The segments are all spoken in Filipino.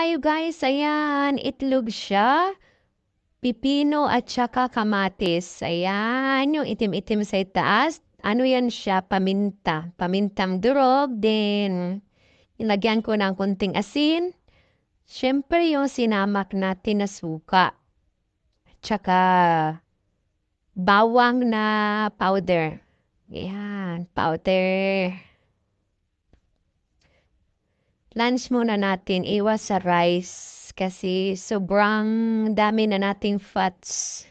Tayo guys, ayan, itlog siya, pipino at saka kamatis. Ayan, yung itim-itim sa itaas. Ano yan siya? Paminta. Pamintang durog. Then, ilagyan ko ng kunting asin. Siyempre yung sinamak natin na suka. Tsaka bawang na powder. Ayan, powder. Lunch muna natin, iwas sa rice kasi sobrang dami na nating fats.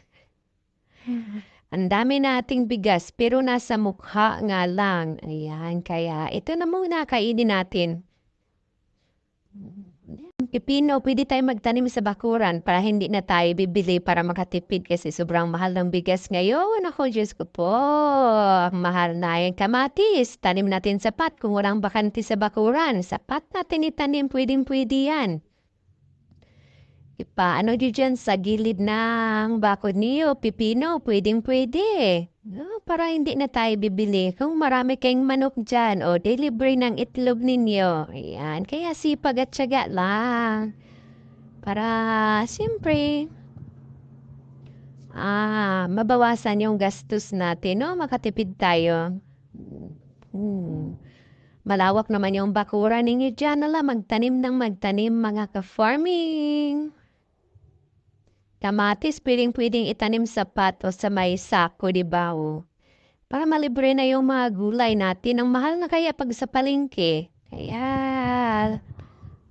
Ang dami nating bigas pero nasa mukha nga lang. Ayan, kaya ito na muna kainin natin. Pipino, pwede tayo magtanim sa bakuran para hindi na tayo bibili para makatipid kasi sobrang mahal ng bigas ngayon. Ako, Diyos ko po, ang mahal na yung kamatis. Tanim natin sapat kung walang bakante sa bakuran. Sapat natin itanim, pwedeng-pwede yan. Paano di dyan sa gilid ng bakod niyo, pipino, pwedeng-pwede. Para hindi na tayo bibili kung marami kayong manok dyan o delivery ng itlog ninyo. Ayan, kaya sipag at tiyaga lang. Para, siyempre, mabawasan yung gastos natin, no? Makatipid tayo. Hmm. Malawak naman yung bakuran ninyo dyan. Ala, magtanim ng magtanim mga ka-farming. Kamatis, pwedeng-pwedeng itanim sa pat o sa may sako, di ba? O, para malibre na yung mga gulay natin. Ang mahal na kaya pag sa palengke. Kaya,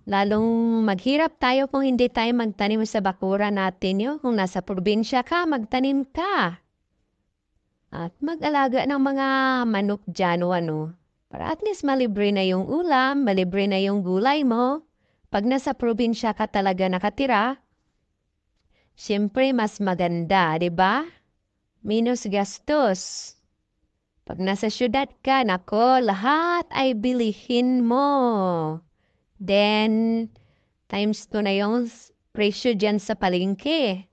lalong maghirap tayo kung hindi tayo magtanim sa bakura natin yun. Kung nasa probinsya ka, magtanim ka. At mag-alaga ng mga manok dyan o ano. Para at least malibre na yung ulam, malibre na yung gulay mo. Pag nasa probinsya ka talaga nakatira, siyempre mas maganda, di ba? Minus gastos. Pag nasa syudad ka, nako, lahat ay bilihin mo. Then, times 2 na yung presyo dyan sa palengke.